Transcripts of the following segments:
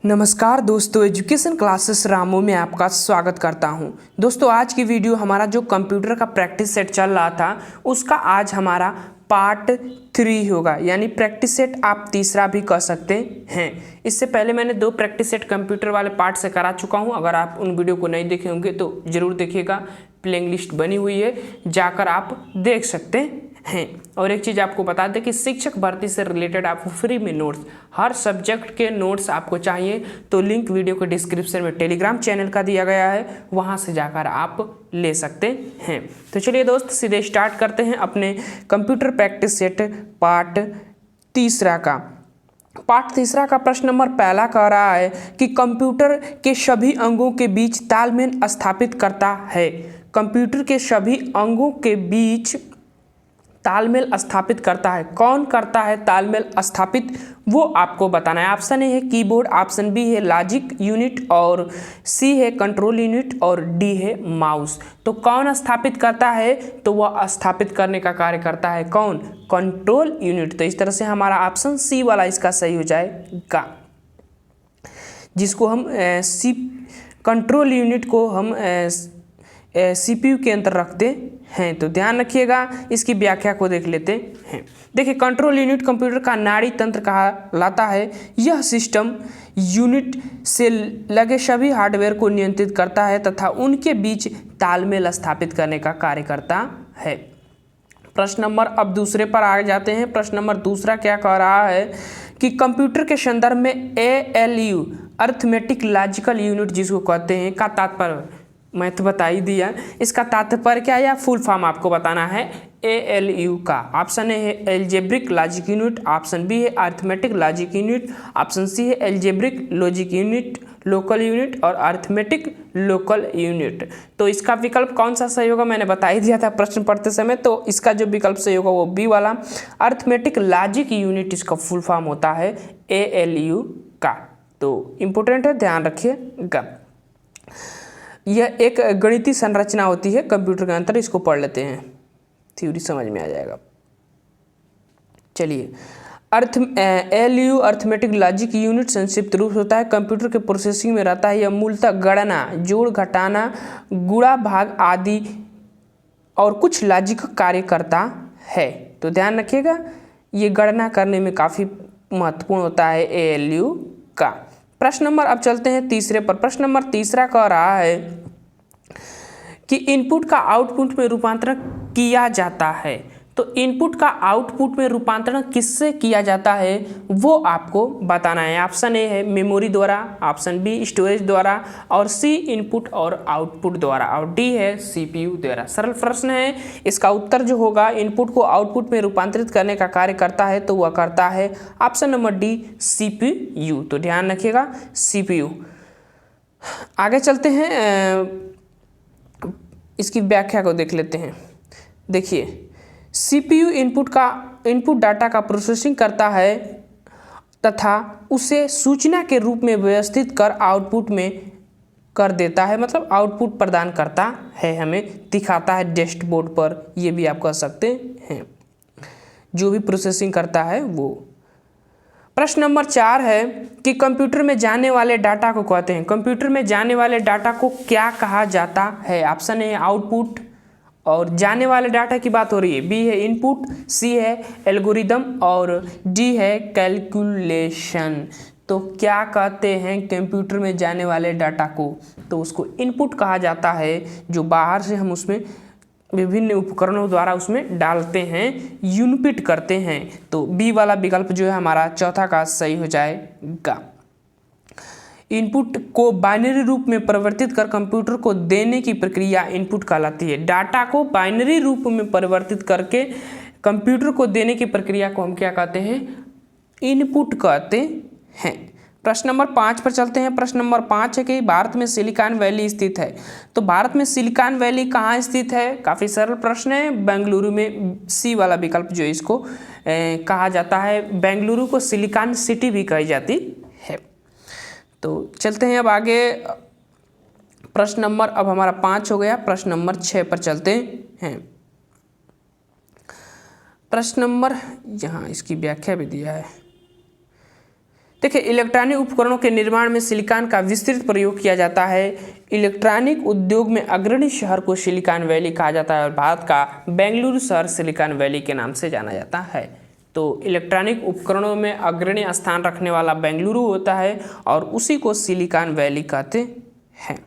नमस्कार दोस्तों, education classes Ramu में आपका स्वागत करता हूं। दोस्तों, आज की वीडियो हमारा जो कंप्यूटर का प्रैक्टिस सेट चल रहा था उसका आज हमारा पार्ट 3 होगा, यानी प्रैक्टिस सेट आप तीसरा भी कह सकते हैं। इससे पहले मैंने 2 प्रैक्टिस सेट कंप्यूटर वाले पार्ट से करा चुका हूं। अगर आप उन वीडियो को नहीं देखे होंगे तो ज़रूर देखिएगा, प्लेइंग लिस्ट बनी हुई है, जाकर आप देख सकते हैं। और एक चीज़ आपको बता दें कि शिक्षक भर्ती से रिलेटेड आपको फ्री में नोट्स, हर सब्जेक्ट के नोट्स आपको चाहिए तो लिंक वीडियो के डिस्क्रिप्शन में टेलीग्राम चैनल का दिया गया है, वहां से जाकर आप ले सकते हैं। तो चलिए दोस्त, सीधे स्टार्ट करते हैं अपने कंप्यूटर प्रैक्टिस सेट पार्ट तीसरा का। पार्ट तीसरा का प्रश्न नंबर पहला कह रहा है कि कंप्यूटर के सभी अंगों के बीच तालमेल स्थापित करता है। कंप्यूटर के सभी अंगों के बीच तालमेल स्थापित करता है। कौन करता है तालमेल स्थापित, वो आपको बताना है। ऑप्शन ए है कीबोर्ड, ऑप्शन बी है लॉजिक यूनिट, और सी है कंट्रोल यूनिट, और डी है माउस। तो कौन स्थापित करता है, तो वह स्थापित करने का कार्य करता है कौन, कंट्रोल यूनिट। तो इस तरह से हमारा ऑप्शन सी वाला इसका सही हो जाएगा, जिसको हम कंट्रोल यूनिट को हम सीपीयू के अंदर रखते हैं। तो ध्यान रखिएगा, इसकी व्याख्या को देख लेते हैं। देखिए, कंट्रोल यूनिट कंप्यूटर का नाड़ी तंत्र कहलाता है। यह सिस्टम यूनिट से लगे सभी हार्डवेयर को नियंत्रित करता है तथा उनके बीच तालमेल स्थापित करने का कार्य करता है। प्रश्न नंबर अब दूसरे पर आ जाते हैं। प्रश्न नंबर दूसरा क्या कह रहा है कि कंप्यूटर के संदर्भ में ALU अर्थमेटिक लॉजिकल यूनिट जिसको कहते हैं का तात्पर्य मैं तो बता ही दिया, इसका तात्पर्य क्या है या फुल फॉर्म आपको बताना है ALU का। ऑप्शन ए है algebraic logic unit, option B है arithmetic logic unit, option C है algebraic logic unit local unit, और अर्थमेटिक लोकल यूनिट। तो इसका विकल्प कौन सा सही होगा मैंने बता ही दिया था प्रश्न पढ़ते समय। तो इसका जो विकल्प सही होगा वो बी वाला, अर्थमेटिक लॉजिक यूनिट इसका फुल फॉर्म होता है ALU का। तो इम्पोर्टेंट है, ध्यान रखिएगा। यह एक गणितीय संरचना होती है कंप्यूटर के अंदर, इसको पढ़ लेते हैं, थ्योरी समझ में आ जाएगा। चलिए, ALU अर्थमेटिक लॉजिक यूनिट संक्षिप्त रूप होता है, कंप्यूटर के प्रोसेसिंग में रहता है। यह मूलतः गणना, जोड़ घटाना, गुणा भाग आदि और कुछ लॉजिक कार्य करता है। तो ध्यान रखिएगा, ये गणना करने में काफ़ी महत्वपूर्ण होता है ALU का। प्रश्न नंबर अब चलते हैं तीसरे पर। प्रश्न नंबर तीसरा कह रहा है कि इनपुट का आउटपुट में रूपांतरण किया जाता है। तो इनपुट का आउटपुट में रूपांतरण किससे किया जाता है वो आपको बताना है। ऑप्शन ए है मेमोरी द्वारा, ऑप्शन बी स्टोरेज द्वारा, और सी इनपुट और आउटपुट द्वारा, और डी है CPU द्वारा। सरल प्रश्न है, इसका उत्तर जो होगा इनपुट को आउटपुट में रूपांतरित करने का कार्य करता है तो वह करता है ऑप्शन नंबर डी CPU। तो ध्यान रखिएगा CPU। आगे चलते हैं, इसकी व्याख्या को देख लेते हैं। देखिए, CPU इनपुट डाटा का प्रोसेसिंग करता है तथा उसे सूचना के रूप में व्यवस्थित कर आउटपुट में कर देता है, मतलब आउटपुट प्रदान करता है, हमें दिखाता है डैशबोर्ड पर, ये भी आप कह सकते हैं, जो भी प्रोसेसिंग करता है वो। प्रश्न नंबर 4 है कि कंप्यूटर में जाने वाले डाटा को कहते हैं, कंप्यूटर में जाने वाले डाटा को क्या कहा जाता है। ऑप्शन ए आउटपुट, और जाने वाले डाटा की बात हो रही है, बी है इनपुट, सी है एल्गोरिदम, और डी है कैलकुलेशन। तो क्या कहते हैं कंप्यूटर में जाने वाले डाटा को, तो उसको इनपुट कहा जाता है, जो बाहर से हम उसमें विभिन्न उपकरणों द्वारा उसमें डालते हैं, इनपुट करते हैं। तो बी वाला विकल्प जो है हमारा चौथा का सही हो जाएगा। इनपुट को बाइनरी रूप में परिवर्तित कर कंप्यूटर को देने की प्रक्रिया इनपुट कहलाती है। डाटा को बाइनरी रूप में परिवर्तित करके कंप्यूटर को देने की प्रक्रिया को हम क्या कहते हैं, इनपुट कहते हैं। प्रश्न नंबर 5 पर चलते हैं। प्रश्न नंबर 5 है कि भारत में सिलिकॉन वैली स्थित है। तो भारत में सिलिकॉन वैली कहाँ स्थित है, काफ़ी सरल प्रश्न है, बेंगलुरु में। सी वाला विकल्प जो इसको कहा जाता है, बेंगलुरु को सिलिकॉन सिटी भी कही जाती है। तो चलते हैं अब आगे। प्रश्न नंबर अब हमारा 5 हो गया। प्रश्न नंबर 6 पर चलते हैं। प्रश्न नंबर, यहाँ इसकी व्याख्या भी दिया है। देखिए, इलेक्ट्रॉनिक उपकरणों के निर्माण में सिलिकॉन का विस्तृत प्रयोग किया जाता है। इलेक्ट्रॉनिक उद्योग में अग्रणी शहर को सिलिकॉन वैली कहा जाता है और भारत का बेंगलुरु शहर सिलिकॉन वैली के नाम से जाना जाता है। तो इलेक्ट्रॉनिक उपकरणों में अग्रणी स्थान रखने वाला बेंगलुरु होता है और उसी को सिलिकॉन वैली कहते हैं।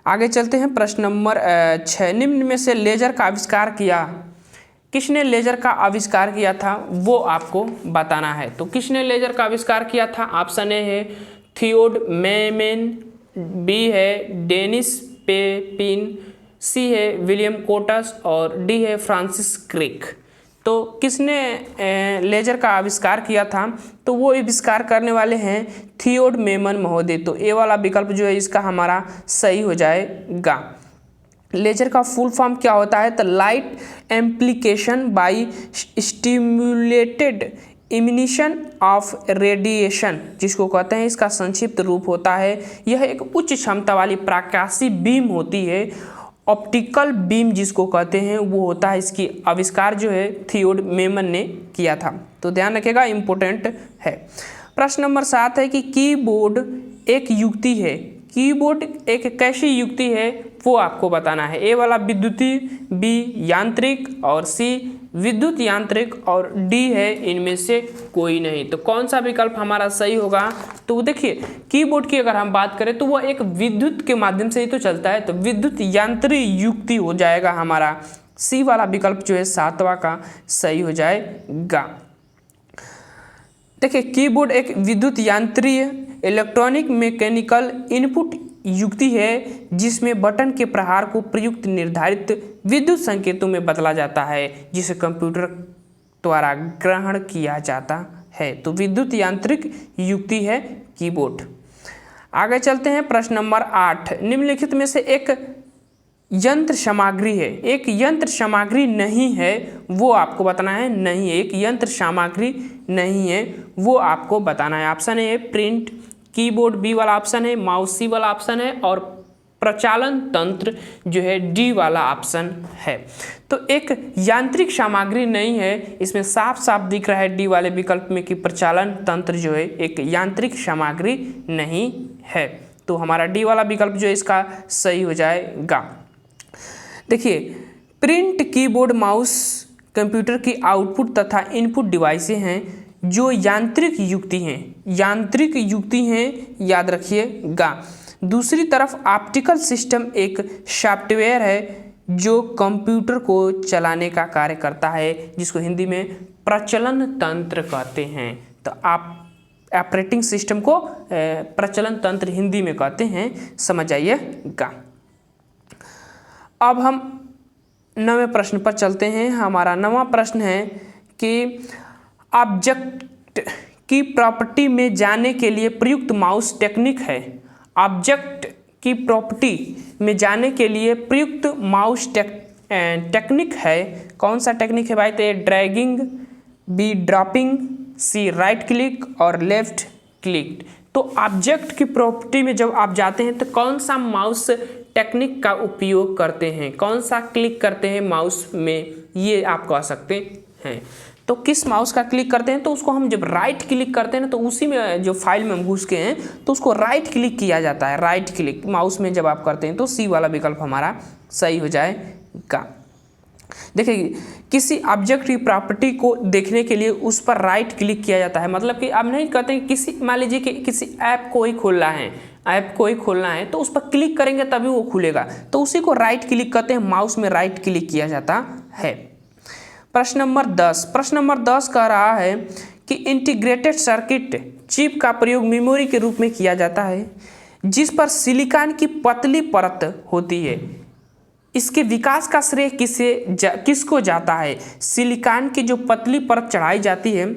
आगे चलते हैं, प्रश्न नंबर 6, निम्न में से लेजर का आविष्कार किया, किसने लेजर का आविष्कार किया था वो आपको बताना है। तो किसने लेजर का आविष्कार किया था? ऑप्शन ए है थियोड मेमेन, बी है डेनिस पेपिन, सी है विलियम कोटस और डी है फ्रांसिस क्रिक। तो किसने लेजर का आविष्कार किया था? तो वो आविष्कार करने वाले हैं थियोड मेमन महोदय। तो ए वाला विकल्प जो है इसका हमारा सही हो जाएगा। लेजर का फुल फॉर्म क्या होता है? तो light amplification by stimulated emission of radiation, जिसको कहते हैं, इसका संक्षिप्त रूप होता है। यह एक उच्च क्षमता वाली प्रकाशीय बीम होती है, ऑप्टिकल बीम जिसको कहते हैं वो होता है। इसकी आविष्कार जो है थियोड मेमन ने किया था। तो ध्यान रखिएगा, इम्पोर्टेंट है। प्रश्न नंबर 7 है कि कीबोर्ड एक युक्ति है। कीबोर्ड एक कैसी युक्ति है वो आपको बताना है। ए वाला विद्युतीय, बी यांत्रिक और सी विद्युत यांत्रिक और डी है इनमें से कोई नहीं। तो कौन सा विकल्प हमारा सही होगा? तो देखिए, कीबोर्ड की अगर हम बात करें तो वह एक विद्युत के माध्यम से ही तो चलता है, तो विद्युत यांत्रिक युक्ति हो जाएगा हमारा। सी वाला विकल्प जो है 7वां का सही हो जाएगा। देखिए, कीबोर्ड एक विद्युत यांत्रिक इलेक्ट्रॉनिक मैकेनिकल इनपुट युक्ति है जिसमें बटन के प्रहार को प्रयुक्त निर्धारित विद्युत संकेतों में बदला जाता है, जिसे कंप्यूटर द्वारा ग्रहण किया जाता है। तो विद्युत यांत्रिक युक्ति है कीबोर्ड। आगे चलते हैं, प्रश्न नंबर 8, निम्नलिखित में से एक यंत्र सामग्री है, एक यंत्र सामग्री नहीं है वो आपको बताना है। नहीं, एक यंत्र सामग्री नहीं है वो आपको बताना है। Option A print, keyboard B वाला ऑप्शन है, माउस सी वाला ऑप्शन है और प्रचालन तंत्र जो है डी वाला ऑप्शन है। तो एक यांत्रिक सामग्री नहीं है, इसमें साफ साफ दिख रहा है डी वाले विकल्प में कि प्रचालन तंत्र जो है एक यांत्रिक सामग्री नहीं है। तो हमारा डी वाला विकल्प जो है इसका सही हो जाएगा। देखिए, प्रिंट, कीबोर्ड, माउस कंप्यूटर की आउटपुट तथा इनपुट डिवाइसें हैं जो यांत्रिक युक्ति हैं, यांत्रिक युक्ति हैं, याद रखिएगा। दूसरी तरफ ऑप्टिकल सिस्टम एक सॉफ्टवेयर है जो कंप्यूटर को चलाने का कार्य करता है, जिसको हिंदी में प्रचलन तंत्र कहते हैं। तो आप ऑपरेटिंग सिस्टम को प्रचलन तंत्र हिंदी में कहते हैं, समझ आइएगा। अब हम 9वें प्रश्न पर चलते हैं। हमारा 9वां प्रश्न है कि ऑब्जेक्ट की प्रॉपर्टी में जाने के लिए प्रयुक्त माउस टेक्निक है। ऑब्जेक्ट की प्रॉपर्टी में जाने के लिए प्रयुक्त माउस टेक्निक है। कौन सा टेक्निक है भाई? तो ड्रैगिंग, बी ड्रॉपिंग, सी राइट क्लिक और लेफ्ट क्लिक। तो ऑब्जेक्ट की प्रॉपर्टी में जब आप जाते हैं तो कौन सा माउस टेक्निक का उपयोग करते हैं, कौन सा क्लिक करते हैं माउस में, ये आप कह सकते हैं। तो किस माउस का क्लिक करते हैं? तो उसको हम जब राइट क्लिक करते हैं ना, तो उसी में जो फाइल में हम घुस के हैं तो उसको राइट क्लिक किया जाता है। राइट क्लिक माउस में जब आप करते हैं तो सी वाला विकल्प हमारा सही हो जाएगा। देखिए, किसी ऑब्जेक्ट की प्रॉपर्टी को देखने के लिए उस पर राइट क्लिक किया जाता है। मतलब कि आप नहीं कहते हैं किसी, मान लीजिए कि किसी ऐप को ही खोलना है, ऐप को ही खोलना है तो उस पर क्लिक करेंगे तभी वो खुलेगा, तो उसी को राइट क्लिक कहते हैं। माउस में राइट क्लिक किया जाता है। प्रश्न नंबर 10, प्रश्न नंबर 10 कह रहा है कि इंटीग्रेटेड सर्किट चिप का प्रयोग मेमोरी के रूप में किया जाता है जिस पर सिलिकॉन की पतली परत होती है। इसके विकास का श्रेय किसको जाता है? सिलिकॉन की जो पतली परत चढ़ाई जाती है,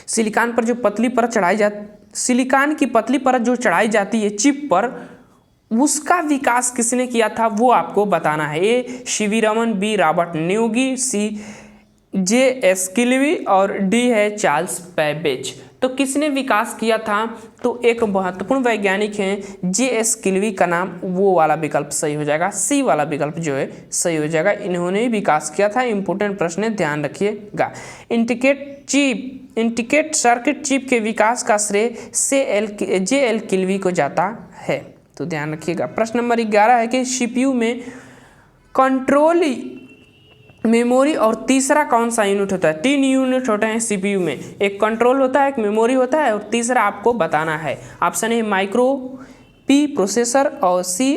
सिलिकॉन पर जो पतली परत सिलिकॉन की पतली परत जो चढ़ाई जाती है चिप पर, उसका विकास किसने किया था वो आपको बताना है। ए सीवी रमन, बी रॉबर्ट न्यूगी, सी जे एस किल्वी और डी है चार्ल्स बैबेज। तो किसने विकास किया था? तो एक महत्वपूर्ण वैज्ञानिक हैं जे एस किल्वी का नाम, वो वाला विकल्प सही हो जाएगा। सी वाला विकल्प जो है सही हो जाएगा। इन्होंने ही विकास किया था। इंपोर्टेंट प्रश्न है, ध्यान रखिएगा। इंटीग्रेटेड सर्किट चिप के विकास का श्रेय JL किल्वी को जाता है। तो ध्यान रखिएगा। प्रश्न नंबर 11 है कि CPU में कंट्रोल मेमोरी और तीसरा कौन सा यूनिट होता है। 3 यूनिट होते हैं CPU में, एक कंट्रोल होता है, एक मेमोरी होता है और तीसरा आपको बताना है। ऑप्शन है माइक्रो, P प्रोसेसर और C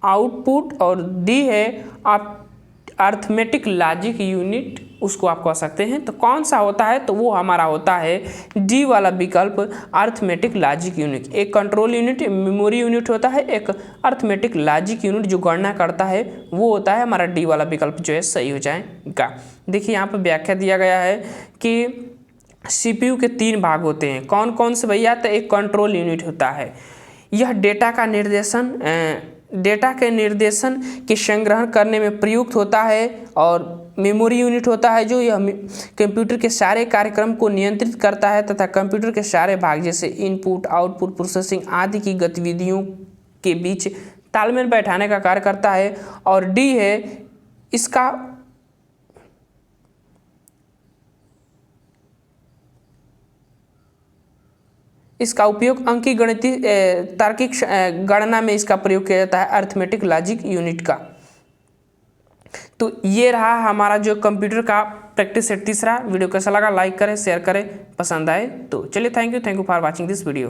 आउटपुट और D है अर्थमेटिक लॉजिक यूनिट, उसको आप कह सकते हैं। तो कौन सा होता है, तो वो हमारा होता है D वाला विकल्प अर्थमेटिक लॉजिक यूनिट। एक कंट्रोल यूनिट मेमोरी यूनिट होता है, एक अर्थमेटिक लॉजिक यूनिट जो गणना करता है वो होता है हमारा D वाला विकल्प जो है सही हो जाएगा। देखिए यहाँ पर व्याख्या दिया गया है कि CPU के 3 भाग होते हैं। कौन कौन से भैया, तो एक कंट्रोल यूनिट होता है, यह डेटा के निर्देशन के संग्रहण करने में प्रयुक्त होता है। और मेमोरी यूनिट होता है जो यह कंप्यूटर के सारे कार्यक्रम को नियंत्रित करता है तथा कंप्यूटर के सारे भाग जैसे इनपुट, आउटपुट, प्रोसेसिंग आदि की गतिविधियों के बीच तालमेल बैठाने का कार्य करता है। और D है इसका उपयोग अंकीय गणितीय तार्किक गणना में इसका प्रयोग किया जाता है अर्थमेटिक लॉजिक यूनिट का। तो ये रहा हमारा जो कंप्यूटर का प्रैक्टिस सेट तीसरा। वीडियो कैसा लगा लाइक करें, शेयर करें, पसंद आए तो चलिए thank you for watching this video.